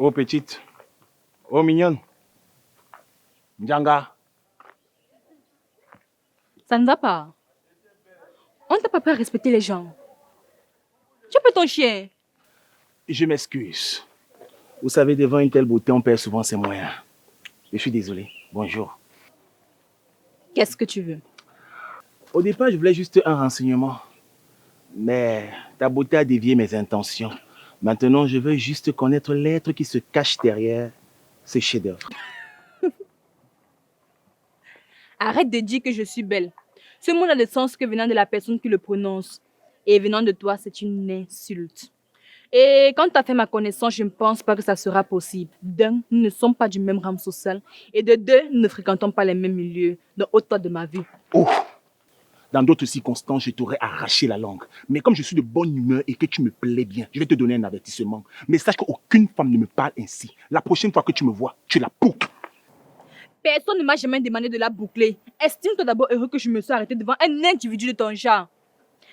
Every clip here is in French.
Oh petite, oh mignonne. Djanga. Ça ne va pas. On ne t'a pas appris à respecter les gens. Tu peux ton chien. Je m'excuse. Vous savez, devant une telle beauté, on perd souvent ses moyens. Je suis désolé. Bonjour. Qu'est-ce que tu veux? Au départ, je voulais juste un renseignement. Mais ta beauté a dévié mes intentions. Maintenant, je veux juste connaître l'être qui se cache derrière ce chef-d'œuvre. Arrête de dire que je suis belle. Ce mot n'a de sens que venant de la personne qui le prononce. Et venant de toi, c'est une insulte. Et quand tu as fait ma connaissance, je ne pense pas que ça sera possible. D'un, nous ne sommes pas du même rang social. Et de deux, nous ne fréquentons pas les mêmes milieux. Donc, ôte-toi de ma vie. Oh! Dans d'autres circonstances, je t'aurais arraché la langue. Mais comme je suis de bonne humeur et que tu me plais bien, je vais te donner un avertissement. Mais sache qu'aucune femme ne me parle ainsi. La prochaine fois que tu me vois, tu la boucles. Personne ne m'a jamais demandé de la boucler. Estime-toi d'abord heureux que je me sois arrêtée devant un individu de ton genre.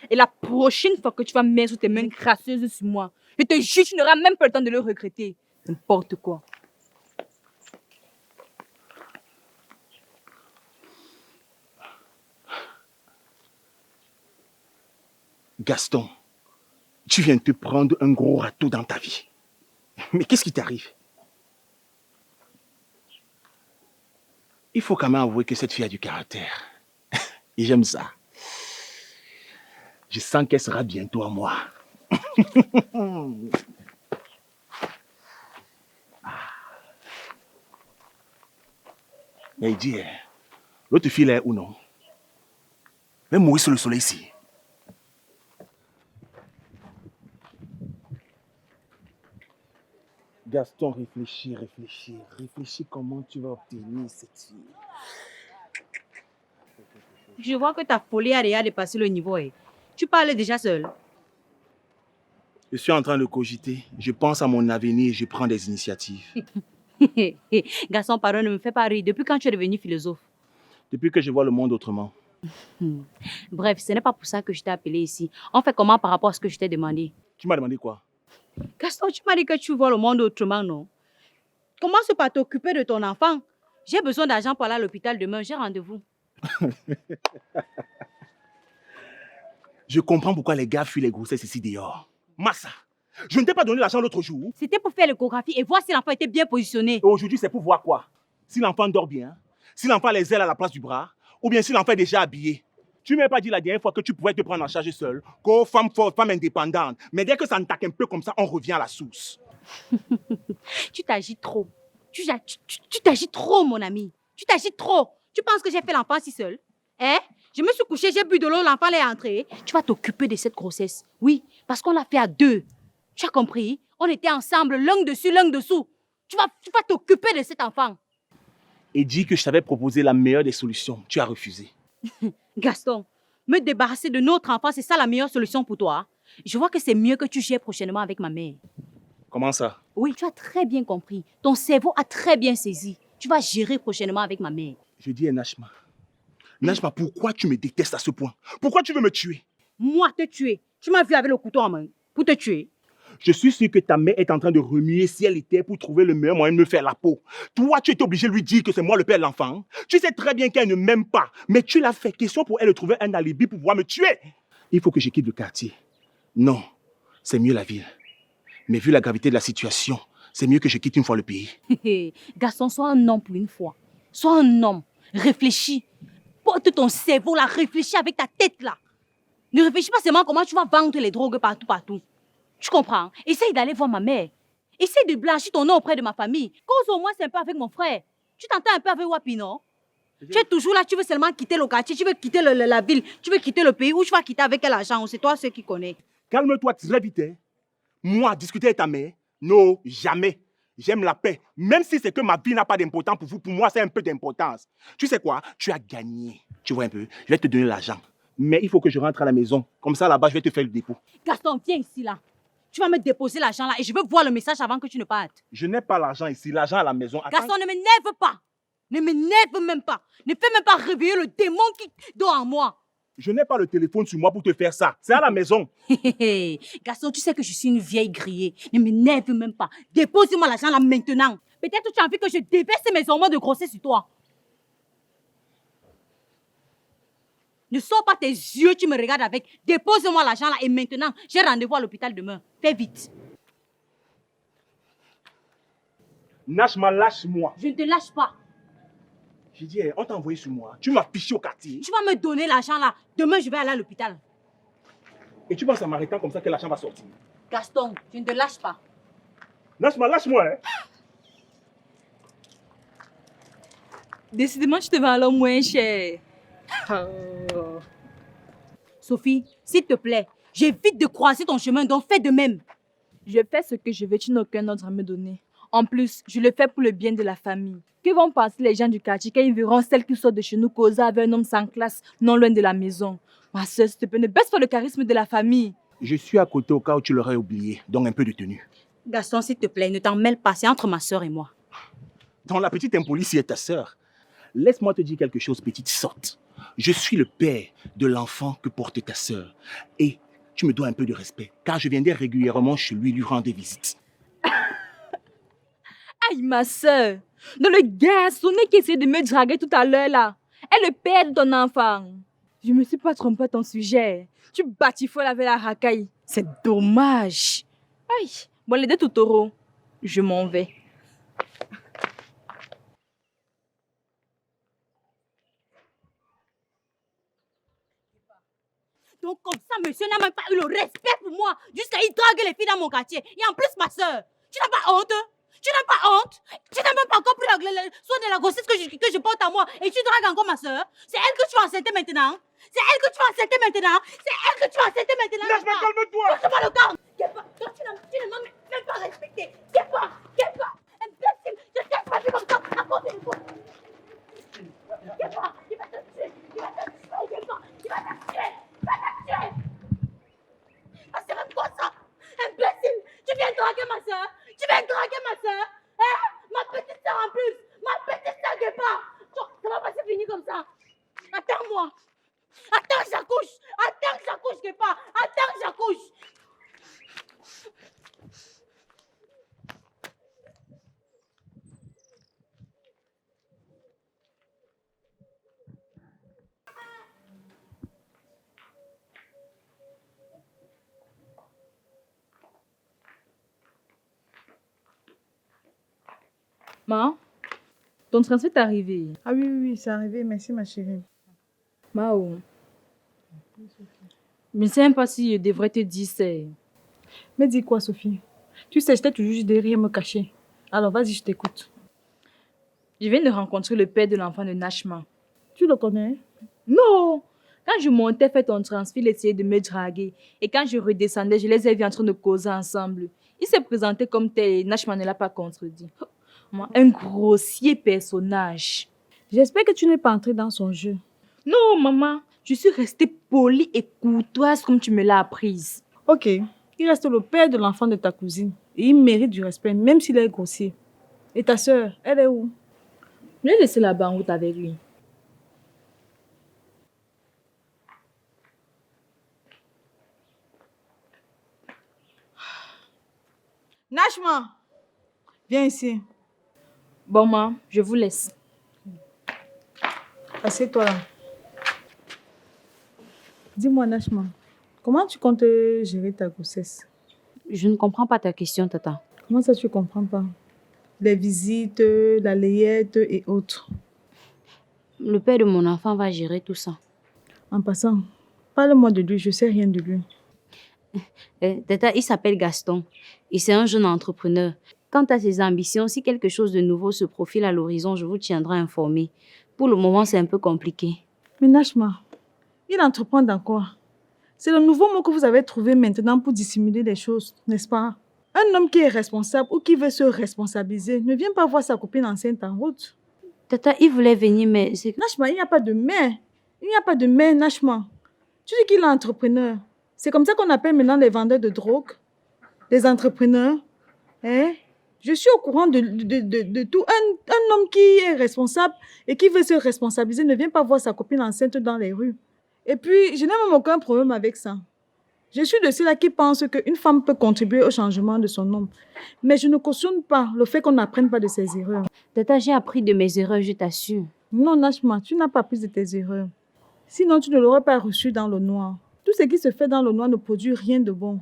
Et la prochaine fois que tu vas mettre tes mains crasseuses sur moi, je te jure, tu n'auras même pas le temps de le regretter. N'importe quoi. Gaston, tu viens de te prendre un gros râteau dans ta vie. Mais qu'est-ce qui t'arrive? Il faut quand même avouer que cette fille a du caractère. Et j'aime ça. Je sens qu'elle sera bientôt à moi. Mais il dit, l'autre fille là est où non? Même mourir sous le soleil ici. Gaston, réfléchis comment tu vas obtenir cette fille. Je vois que ta folie a déjà dépassé le niveau. Tu parles déjà seul. Je suis en train de cogiter. Je pense à mon avenir et je prends des initiatives. Garçon, pardon, ne me fais pas rire. Depuis quand tu es devenu philosophe? Depuis que je vois le monde autrement. Bref, ce n'est pas pour ça que je t'ai appelé ici. On fait comment par rapport à ce que je t'ai demandé? Tu m'as demandé quoi? Gaston, tu m'as dit que tu vois le monde autrement, non? Commence par t'occuper de ton enfant. J'ai besoin d'argent pour aller à l'hôpital demain. J'ai rendez-vous. Je comprends pourquoi les gars fuient les grossesses ici dehors. Massa, je ne t'ai pas donné l'argent l'autre jour. C'était pour faire l'échographie et voir si l'enfant était bien positionné. Et aujourd'hui, c'est pour voir quoi? Si l'enfant dort bien, si l'enfant a les ailes à la place du bras, ou bien si l'enfant est déjà habillé. Tu ne m'as pas dit la dernière fois que tu pouvais te prendre en charge seule, qu'aux femmes fortes, femmes indépendantes. Mais dès que ça ne taque un peu comme ça, on revient à la source. Tu t'agis trop. Tu t'agis trop, mon ami. Tu t'agis trop. Tu penses que j'ai fait l'enfant si seul? Hein? Je me suis couchée, j'ai bu de l'eau, l'enfant est entré. Tu vas t'occuper de cette grossesse. Oui, parce qu'on l'a fait à deux. Tu as compris? On était ensemble, l'un dessus, l'un dessous. Tu vas t'occuper de cet enfant. Et dis que je t'avais proposé la meilleure des solutions. Tu as refusé. Gaston, me débarrasser de notre enfant, c'est ça la meilleure solution pour toi? Je vois que c'est mieux que tu gères prochainement avec ma mère. Comment ça? Oui, tu as très bien compris. Ton cerveau a très bien saisi. Tu vas gérer prochainement avec ma mère. Je dis à Nachma. Nachma, pourquoi tu me détestes à ce point? Pourquoi tu veux me tuer? Moi, te tuer? Tu m'as vu avec le couteau en main pour te tuer. Je suis sûr que ta mère est en train de remuer ciel et terre pour trouver le meilleur moyen de me faire la peau. Toi, tu étais obligé de lui dire que c'est moi le père de l'enfant. Tu sais très bien qu'elle ne m'aime pas, mais tu l'as fait question pour elle de trouver un alibi pour pouvoir me tuer. Il faut que je quitte le quartier. Non, c'est mieux la ville. Mais vu la gravité de la situation, c'est mieux que je quitte une fois le pays. Garçon, sois un homme pour une fois. Sois un homme. Réfléchis. Porte ton cerveau là, réfléchis avec ta tête là. Ne réfléchis pas seulement comment tu vas vendre les drogues partout. Tu comprends? Essaye d'aller voir ma mère. Essaye de blanchir ton nom auprès de ma famille. Cause au moins c'est un peu avec mon frère. Tu t'entends un peu avec Wapi, non? Tu es toujours là, tu veux seulement quitter le quartier, tu veux quitter la ville, tu veux quitter le pays, ou tu vas quitter avec quel argent? C'est toi ceux qui connais. Calme-toi très vite. Hein. Moi, discuter avec ta mère? Non, jamais. J'aime la paix. Même si c'est que ma vie n'a pas d'importance pour vous, pour moi, c'est un peu d'importance. Tu sais quoi? Tu as gagné. Tu vois un peu? Je vais te donner l'argent. Mais il faut que je rentre à la maison. Comme ça, là-bas, je vais te faire le dépôt. Gaston, viens ici, là. Tu vas me déposer l'argent, là, et je veux voir le message avant que tu ne partes. Je n'ai pas l'argent ici. L'argent à la maison. Attends. Gaston, ne m'énerve pas. Ne m'énerve même pas. Ne fais même pas réveiller le démon qui dort en moi. Je n'ai pas le téléphone sur moi pour te faire ça. C'est à la maison. Gaston, tu sais que je suis une vieille grillée. Ne m'énerve même pas. Dépose-moi l'argent là maintenant. Peut-être que tu as envie que je déverse mes hormones de grossesse sur toi. Ne sors pas tes yeux, tu me regardes avec. Dépose-moi l'argent là et maintenant, j'ai rendez-vous à l'hôpital demain. Fais vite. Nashma, lâche-moi. Je ne te lâche pas. J'ai dit, on t'a envoyé sur moi. Tu m'as fiché au quartier. Tu vas me donner l'argent là. Demain, je vais aller à l'hôpital. Et tu penses en m'arrêtant comme ça que l'argent va sortir. Gaston, je ne te lâche pas. Nashma, lâche-moi. Hein. Décidément, tu te vends alors moins cher. Sophie, s'il te plaît, j'évite de croiser ton chemin, donc fais de même. Je fais ce que je veux, tu n'as aucun ordre à me donner. En plus, je le fais pour le bien de la famille. Que vont penser les gens du quartier quand ils verront celle qui sort de chez nous causer avec un homme sans classe, non loin de la maison? Ma soeur, s'il te plaît, ne baisse pas le charisme de la famille. Je suis à côté au cas où tu l'aurais oublié. Donc un peu de tenue. Gaston, s'il te plaît, ne t'en mêle pas, c'est entre ma soeur et moi. Donc la petite impolie, c'est ta sœur. Laisse-moi te dire quelque chose, petite sotte. Je suis le père de l'enfant que porte ta sœur. Et tu me dois un peu de respect, car je viendrai régulièrement chez lui rendre des visites. Aïe, ma soeur. Dans le garçonnet qui essayait de me draguer tout à l'heure là, est le père de ton enfant. Je me suis pas trompée à ton sujet. Tu batifoles avec la racaille. C'est dommage. Aïe. Bon, les deux Totoro, je m'en vais. Donc comme ça, monsieur n'a même pas eu le respect pour moi, jusqu'à y draguer les filles dans mon quartier. Et en plus, ma soeur, tu n'as pas honte? Tu n'as pas honte? Tu n'as même pas encore pris soin de la grossesse que je porte à moi et tu dragues encore ma soeur? C'est elle que tu vas enceinter maintenant? C'est elle que tu vas enceinter maintenant? C'est elle que tu vas enceinter maintenant? Laisse-moi, calme-toi! Lâche-moi le corps! Donc tu ne m'as même pas respecté. Qu'est-ce imbécile! Je t'ai pas vu comme ça à cause de toi. Qu'est-ce il va te tuer! Il va te tuer! Il va te tuer! Ah, c'est même quoi ça? Imbécile! Tu viens draguer ma soeur? Tu viens draguer ma soeur? Hein? Ma petite soeur en plus! Ma petite soeur de pas! Ça va pas se finir comme ça! Attends-moi! Attends que j'accouche! Attends que j'accouche, Kepa! Attends que j'accouche! Ma, ton transfert est arrivé. Ah oui, oui, oui, c'est arrivé. Merci, ma chérie. Mao. Je ne sais même pas si je devrais te dire ça. Mais dis quoi, Sophie? Tu sais, j'étais toujours juste derrière me cacher. Alors, vas-y, je t'écoute. Je viens de rencontrer le père de l'enfant de Nashma. Tu le connais? Non! Quand je montais faire ton transfert, il essayait de me draguer. Et quand je redescendais, je les ai vus en train de causer ensemble. Il s'est présenté comme tel et Nashma ne l'a pas contredit. Moi, un grossier personnage. J'espère que tu n'es pas entrée dans son jeu. Non, maman, je suis restée polie et courtoise comme tu me l'as apprise. Ok, il reste le père de l'enfant de ta cousine. Et il mérite du respect, même s'il est grossier. Et ta sœur, elle est où? Je l'ai laissé là-bas en route avec lui. Nashma, viens ici. Bon, maman, je vous laisse. Assieds-toi là. Dis-moi, Nashma, comment tu comptes gérer ta grossesse? Je ne comprends pas ta question, Tata. Comment ça, tu comprends pas? Les visites, la layette et autres. Le père de mon enfant va gérer tout ça. En passant, parle-moi de lui, je sais rien de lui. Tata, il s'appelle Gaston et c'est un jeune entrepreneur. Quant à ses ambitions, si quelque chose de nouveau se profile à l'horizon, je vous tiendrai informé. Pour le moment, c'est un peu compliqué. Mais Nashma, il entreprend dans quoi? C'est le nouveau mot que vous avez trouvé maintenant pour dissimuler les choses, n'est-ce pas? Un homme qui est responsable ou qui veut se responsabiliser ne vient pas voir sa copine enceinte en route. Tata, il voulait venir, mais c'est... Nashma, il n'y a pas de mais. Il n'y a pas de mais, Nashma. Tu dis qu'il est entrepreneur. C'est comme ça qu'on appelle maintenant les vendeurs de drogue. Les entrepreneurs. Hein? Je suis au courant de tout. Un homme qui est responsable et qui veut se responsabiliser ne vient pas voir sa copine enceinte dans les rues. Et puis, je n'ai même aucun problème avec ça. Je suis de ceux-là qui pensent qu'une femme peut contribuer au changement de son homme. Mais je ne cautionne pas le fait qu'on n'apprenne pas de ses erreurs. Tata, j'ai appris de mes erreurs, je t'assure. Non, Nashma, tu n'as pas appris de tes erreurs. Sinon, tu ne l'aurais pas reçu dans le noir. Tout ce qui se fait dans le noir ne produit rien de bon.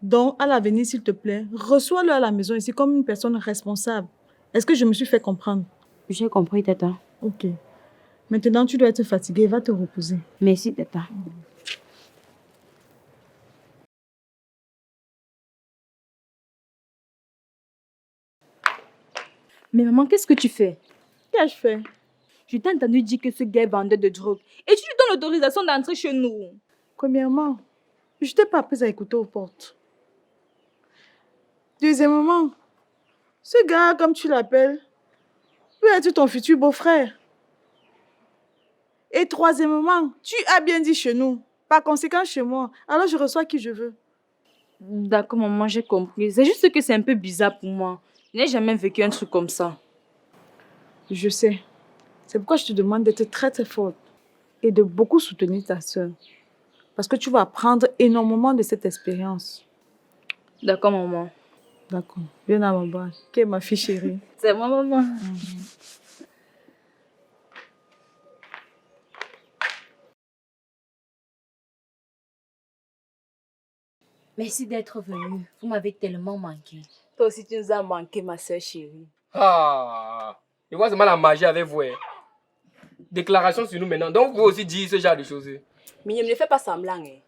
Donc, à l'avenir, s'il te plaît, reçois-le à la maison ici comme une personne responsable. Est-ce que je me suis fait comprendre? J'ai compris, Tata. Ok. Maintenant, tu dois être fatiguée. Va te reposer. Merci, Tata. Mais maman, qu'est-ce que tu fais? Qu'ai-je fait? Je t'ai entendu dire que ce gars est vendeur de drogue. Et tu lui donnes l'autorisation d'entrer chez nous. Premièrement, je ne t'ai pas appris à écouter aux portes. Deuxièmement, ce gars, comme tu l'appelles, peut être ton futur beau-frère. Et troisièmement, tu as bien dit chez nous. Par conséquent, chez moi. Alors, je reçois qui je veux. D'accord, maman, j'ai compris. C'est juste que c'est un peu bizarre pour moi. Je n'ai jamais vécu un truc comme ça. Je sais. C'est pourquoi je te demande d'être très très forte et de beaucoup soutenir ta soeur. Parce que tu vas apprendre énormément de cette expérience. D'accord, maman. D'accord. Viens à mon bras. Qui est ma fille chérie? C'est moi, maman. Merci d'être venue. Vous m'avez tellement manqué. Toi aussi, tu nous as manqué, ma soeur chérie. Ah, je vois seulement la magie avec vous. Hein. Déclaration sur nous maintenant. Donc, vous aussi dites ce genre de choses. Mignonne, ne fais pas semblant. Hein.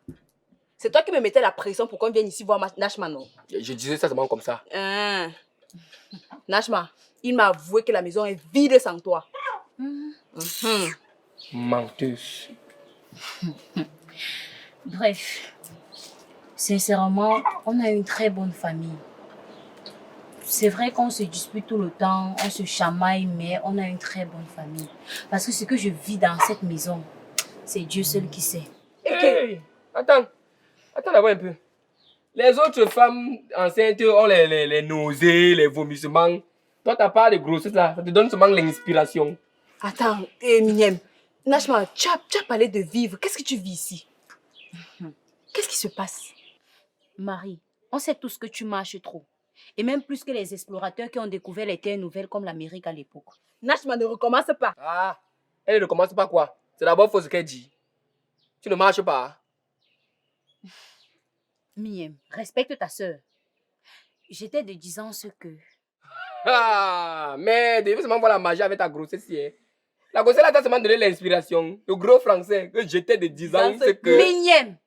C'est toi qui me mettais la pression pour qu'on vienne ici voir Nashma, non? Je disais ça seulement comme ça. Nashma, il m'a avoué que la maison est vide sans toi. Menteuse. Bref, sincèrement, on a une très bonne famille. C'est vrai qu'on se dispute tout le temps, on se chamaille, mais on a une très bonne famille. Parce que ce que je vis dans cette maison, c'est Dieu seul qui sait. Hey, attends d'abord un peu. Les autres femmes enceintes ont les nausées, les vomissements. Toi, t'as pas de grossesse là, ça te donne seulement l'inspiration. Attends, Mignonne, Nashma, tu as parlé de vivre. Qu'est-ce que tu vis ici? Qu'est-ce qui se passe? Marie, on sait tous que tu marches trop. Et même plus que les explorateurs qui ont découvert les terres nouvelles comme l'Amérique à l'époque. Nashma, ne recommence pas. Ah, elle ne commence pas quoi? C'est d'abord faux ce qu'elle dit. Tu ne marches pas. Miem, respecte ta sœur. J'étais de 10 ans ce que... Ah, mais il faut seulement voir la magie avec ta grossesse. Hein. La grossesse là t'a seulement donné l'inspiration. Le gros français que j'étais de 10 ans, c'est que... Miem,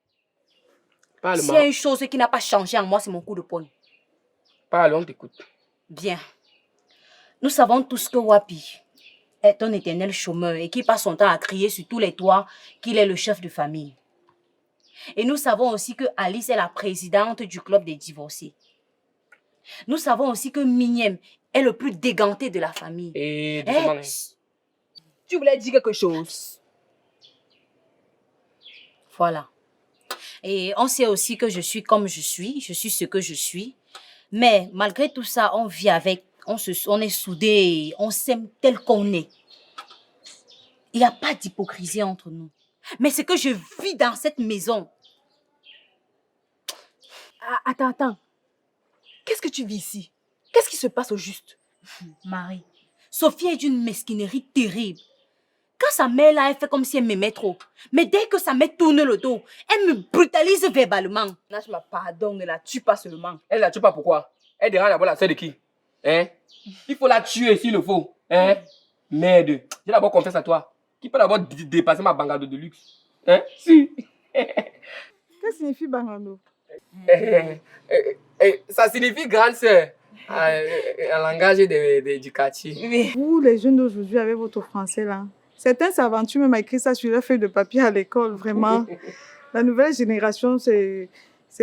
Parle, s'il y a une chose qui n'a pas changé en moi, c'est mon coup de poing. Parle, on t'écoute. Bien. Nous savons tous que Wapi est un éternel chômeur et qui passe son temps à crier sur tous les toits qu'il est le chef de famille. Et nous savons aussi que Alice est la présidente du club des divorcés. Nous savons aussi que Mignem est le plus déganté de la famille. Et doucement, hein. Tu voulais dire quelque chose? Voilà. Et on sait aussi que je suis comme je suis ce que je suis. Mais malgré tout ça, on vit avec, on est soudés, on s'aime tel qu'on est. Il n'y a pas d'hypocrisie entre nous. Mais c'est que je vis dans cette maison. Ah, attends. Qu'est-ce que tu vis ici? Qu'est-ce qui se passe au juste? Marie, Sophie est d'une mesquinerie terrible. Quand sa mère là, elle fait comme si elle m'aimait trop. Mais dès que sa mère tourne le dos, elle me brutalise verbalement. Nashma, pardon, ne la tue pas seulement. Elle la tue pas pourquoi? Elle dérange d'abord la sœur de qui? Hein? Il faut la tuer s'il le faut. Hein? Merde. J'ai d'abord confiance à toi. Qui peut d'abord dépasser ma bangado de luxe? Hein? Si. Qu'est-ce que signifie Bangando? Ça signifie grande sœur. En langage du quartier. Vous, les jeunes d'aujourd'hui, avec votre français là, certains s'aventurent même à écrire ça sur leur feuille de papier à l'école, vraiment. La nouvelle génération, c'est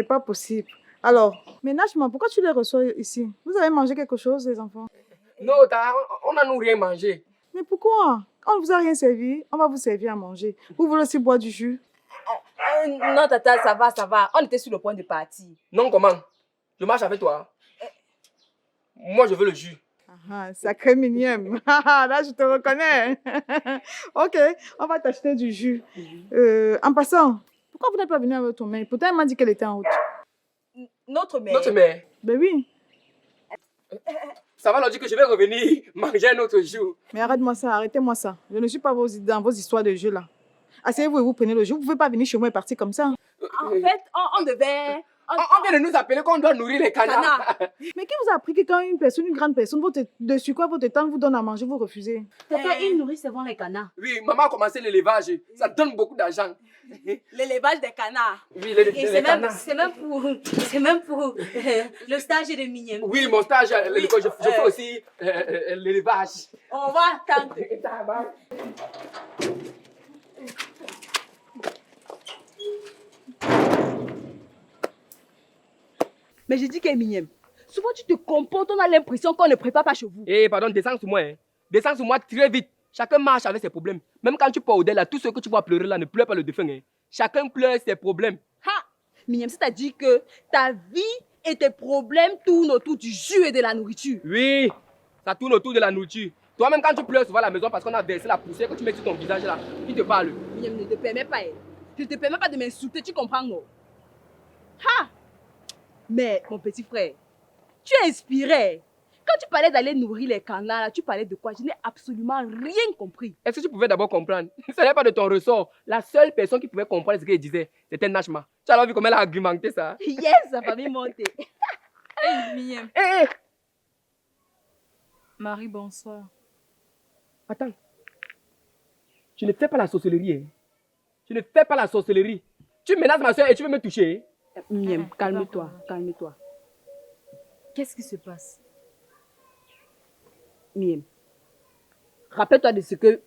pas possible. Alors, mais Nashma, pourquoi tu les reçois ici? Vous avez mangé quelque chose, les enfants? Non, on n'a nous rien mangé. Mais pourquoi? On ne vous a rien servi, on va vous servir à manger. Vous voulez aussi boire du jus? Non, tata, ça va. On était sur le point de partir. Non, comment? Je marche avec toi. Moi, je veux le jus. Ah. Ah, sacré Minième. Là, je te reconnais. Ok, on va t'acheter du jus. En passant, pourquoi vous n'êtes pas venu avec ton mère? Pourtant, elle m'a dit qu'elle était en route. Notre mère. Notre mère. Ben oui. Ça va leur dire que je vais revenir manger un autre jour. Mais arrêtez-moi ça. Je ne suis pas dans vos histoires de jeu là. Asseyez-vous et vous prenez le jeu. Vous ne pouvez pas venir chez moi et partir comme ça. En fait, on devait... On vient de nous appeler qu'on doit nourrir les canards. Mais qui vous a appris que quand une grande personne, dessus quoi votre temps vous donne à manger, vous refusez? Papa, ils nourrissent souvent les canards. Oui, maman a commencé l'élevage. Ça donne beaucoup d'argent. L'élevage des canards. Oui, Et les c'est canards. même pour le stage de Minième. Oui, mon stage à l'école, je fais aussi l'élevage. On va attendre. Mais j'ai dit qu'elle est mignonne. Souvent, tu te comportes, on a l'impression qu'on ne prépare pas chez vous. Eh, pardon, descends sur moi. Hein. Descends sur moi très vite. Chacun marche avec ses problèmes. Même quand tu pars au-delà, tous ceux que tu vois pleurer là ne pleurent pas le défunt. Hein. Chacun pleure ses problèmes. Ha! Mignonne, c'est-à-dire que ta vie et tes problèmes tournent autour du jus et de la nourriture. Oui, ça tourne autour de la nourriture. Toi-même, quand tu pleures souvent à la maison parce qu'on a versé la poussière que tu mets sur ton visage là, qui te parle? Mignonne, ne te permets pas. Je ne te permets pas de m'insulter, tu comprends, non? Ha! Mais, mon petit frère, tu es inspiré. Quand tu parlais d'aller nourrir les canards, là, tu parlais de quoi? Je n'ai absolument rien compris. Est-ce que tu pouvais d'abord comprendre? Ce n'est pas de ton ressort. La seule personne qui pouvait comprendre ce qu'elle disait, c'était Nashma. Tu as vu comment elle a argumenté ça? Yes, sa famille montée. Hey, mignonne. Hé, Marie, bonsoir. attends. Tu ne fais pas la sorcellerie. Hein? Tu ne fais pas la sorcellerie. Tu menaces ma soeur et tu veux me toucher? Mignonne, calme-toi, calme-toi. Qu'est-ce qui se passe? Mignonne, rappelle-toi de ce que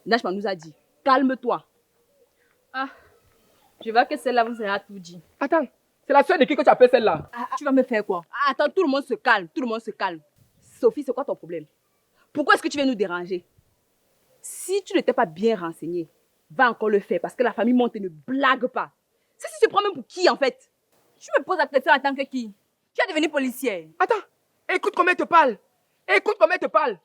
Nashma nous a dit. Calme-toi. Ah, je vois que celle-là vous a tout dit. Attends, c'est la soeur de qui que tu appelles celle-là? Tu vas me faire quoi? Attends, tout le monde se calme, tout le monde se calme. Sophie, c'est quoi ton problème? Pourquoi est-ce que tu viens nous déranger? Si tu n'étais pas bien renseignée, va encore le faire parce que la famille monte et ne blague pas. Ça, tu te prends même pour qui en fait? Tu me poses la question en tant que qui? Tu es devenue policière. Attends, écoute comment elle te parle. Écoute comment elle te parle.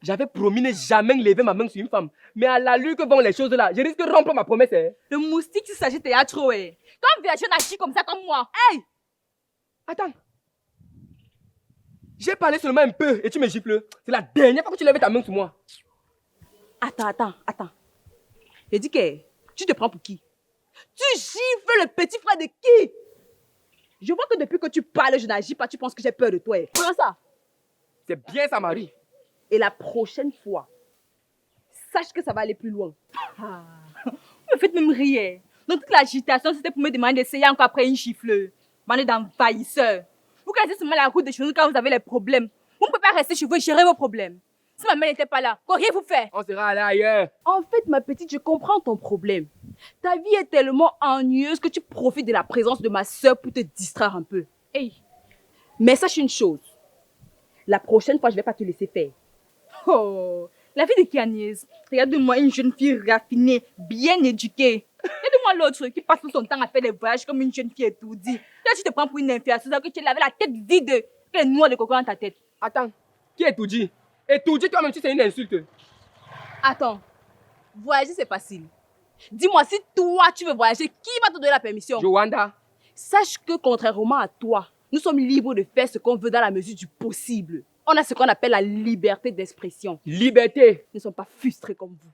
J'avais promis ne jamais lever ma main sur une femme. Mais à l'allure que vont les choses là, je risque de rompre ma promesse. Hein. Le moustique, il s'agit de trop. Quand Virgin agit comme ça, comme moi. Hey! Attends. J'ai parlé seulement un peu et tu me gifles. C'est la dernière fois que tu lèves ta main sur moi. Attends. J'ai dit que tu te prends pour qui? Tu gifles le petit frère de qui? Je vois que depuis que tu parles, je n'agis pas, tu penses que j'ai peur de toi. Prends ça. C'est bien ça, Marie. Et la prochaine fois, sache que ça va aller plus loin. Ah, vous me faites même rire. Dans toute l'agitation, c'était pour me demander d'essayer encore après une gifle. Bande d'envahisseurs. Vous connaissez seulement la route des choses quand vous avez les problèmes. Vous ne pouvez pas rester chez vous et gérer vos problèmes. Si ma mère n'était pas là, qu'auriez-vous fait? On sera allé ailleurs. En fait, ma petite, je comprends ton problème. Ta vie est tellement ennuyeuse que tu profites de la présence de ma soeur pour te distraire un peu. Hey. Mais sache une chose. La prochaine fois, je ne vais pas te laisser faire. Oh, la fille de qui, Agnès? Regarde-moi une jeune fille raffinée, bien éduquée. Regarde-moi l'autre qui passe tout son temps à faire des voyages comme une jeune fille étourdie. Là, tu te prends pour une infirmière, c'est-à-dire que tu avais la tête vide, que les noix de coco dans ta tête. Attends, qui est tout dit? Et tout dit toi-même, tu c'est une insulte. Attends, voyager c'est facile. Dis-moi, si toi tu veux voyager, qui va te donner la permission? Joanda. Sache que contrairement à toi, nous sommes libres de faire ce qu'on veut dans la mesure du possible. On a ce qu'on appelle la liberté d'expression. Liberté. Nous ne sommes pas frustrés comme vous.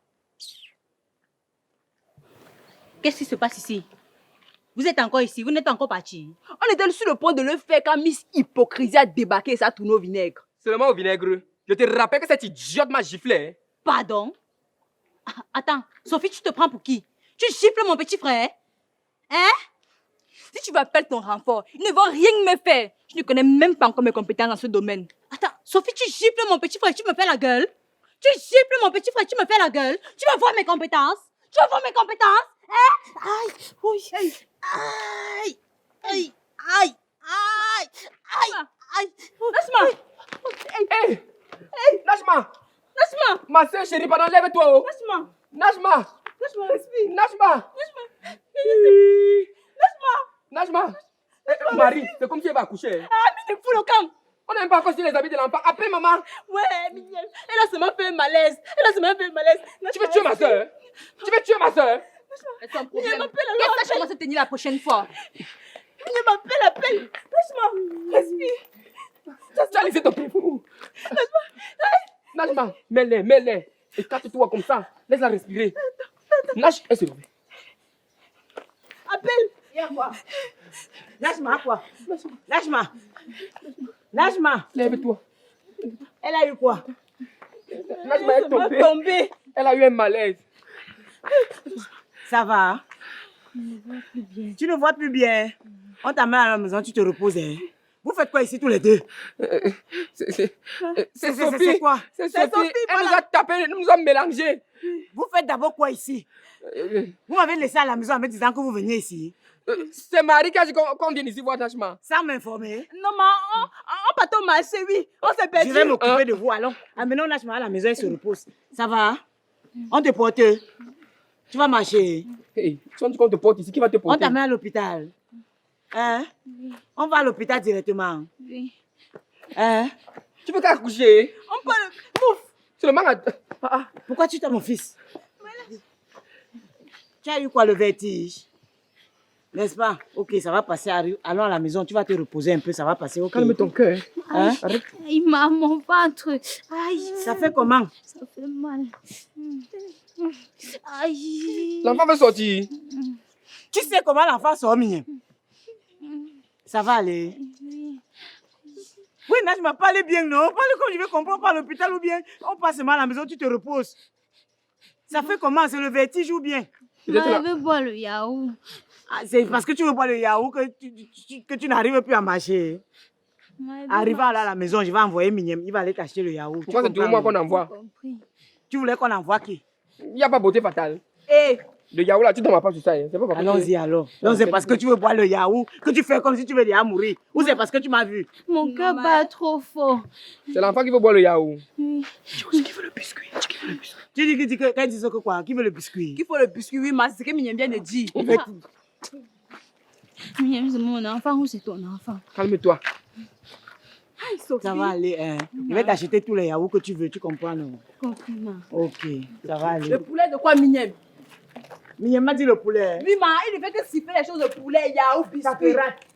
Qu'est-ce qui se passe ici? Vous êtes encore ici, vous n'êtes encore parti. On était sur le point de le faire quand Miss Hypocrisie a débarqué et ça a tourné au vinaigre. Seulement au vinaigre. Je te rappelle que cette idiote m'a giflé. Hein. Pardon? Attends, Sophie, tu te prends pour qui? Tu gifles mon petit frère? Hein? Si tu veux appeler ton renfort, ils ne vont rien me faire. Je ne connais même pas encore mes compétences dans ce domaine. Attends, Sophie, tu gifles mon petit frère, tu me fais la gueule? Tu gifles mon petit frère, tu me fais la gueule? Tu vas voir mes compétences? Tu vas voir mes compétences? Hein? Aïe, oui, aïe, aïe, aïe, aïe, aïe, aïe, aïe. Laisse-moi. Hé! Hé! Nashma! Laisse-moi. Ma soeur chérie, pardon, lève-toi. Oh. Laisse-moi. Nashma! Laisse-moi respirer. Nashma! Laisse-moi. Nashma! Marie, c'est comme si elle va accoucher. Ah, mais il fout le camp. On n'a même pas encore sur les habits de l'enfant. Appelle maman. Ouais, Mignel. Elle a seulement fait un malaise. Tu veux tuer ma soeur? Tu veux tuer ma soeur? C'est un problème. Mignel m'appelle alors. Sache comment se tenir la prochaine fois. Mignel m'appelle. Lâche-moi. Respire. Tu as laissé ton pied où? Najma, mets-les. Écarte-toi comme ça. Laisse-la respirer. Nage, elle se lève. Appelle. Il y a quoi? Lâche-moi, quoi? Lâche-moi. Lève-toi. Elle a eu quoi? Najma est tombée. Elle a eu un malaise. Ça va? Tu ne vois plus bien. On t'amène à la maison, tu te reposes. Hein? Vous faites quoi ici tous les deux? C'est C'est Sophie. quoi? C'est Sophie. Elle nous a tapé, elle nous a mélangés. Vous faites d'abord quoi ici? Vous m'avez laissé à la maison en me disant que vous veniez ici. C'est Marie qui a dit qu'on vienne ici voir Najma. Sans m'informer. Non, mais on part au marché, oui. On s'est perdu. Je vais m'occuper de vous. Allons, amenons Najma à la maison, elle se repose. Ça va? On te porte. Tu vas marcher. Hey, tu vois qu'on te porte ici, qui va te On porter? t'amène à l'hôpital. Hein? On va à l'hôpital directement. Oui. Hein? Tu veux qu'accoucher? On parle. C'est le manque. Pourquoi tu t'as mon fils? Tu as eu quoi, le vertige? N'est-ce pas? Ok, ça va passer. Allons à la maison, tu vas te reposer un peu, ça va passer. Ok. Calme ton cœur. Hein? Aïe, mon ventre. Aïe. Ça fait comment? Ça fait mal. Aïe. L'enfant veut sortir. Tu sais comment l'enfant sort, mignon? Ça va aller? Oui, Nash m'a parlé bien, non? Parle comme je vais comprendre par l'hôpital ou bien on passe mal à la maison, tu te reposes. Ça fait comment? C'est le vertige ou bien? Je veux boire le yaourt. Ah, c'est parce que tu veux boire le yaourt que tu n'arrives plus à marcher. Arrivant là à la maison, je vais envoyer Mignem, il va aller t'acheter le yaourt. Pourquoi c'est toujours moi qu'on envoie? Tu voulais qu'on envoie qui? Il n'y a pas beauté fatale. Eh! Le yaourt là, tu ne m'as pas sur ça. Hein. C'est pas Allons-y alors. Donc c'est parce que tu veux boire le yaourt que tu fais comme si tu veux déjà mourir. Ou c'est parce que tu m'as vu? Mon cœur bat trop fort. C'est l'enfant qui veut boire le yaourt. Oui. Qu'elle dit que quoi? Qui veut le biscuit? Qu'il faut le biscuit, oui, mais c'est ce que Mignel vient de dire. Mignel, c'est mon enfant ou c'est ton enfant? Calme-toi. Aïe, Sophie. Ça va aller, hein? Je vais t'acheter tous les yaourts que tu veux, tu comprends, non? Compliment. Ok, ça va aller. Le poulet de quoi, Mignel? Mignem m'a dit le poulet. Oui, mais il ne fait que siffler les choses de poulet, yaourt, Ça te biscuit. rate.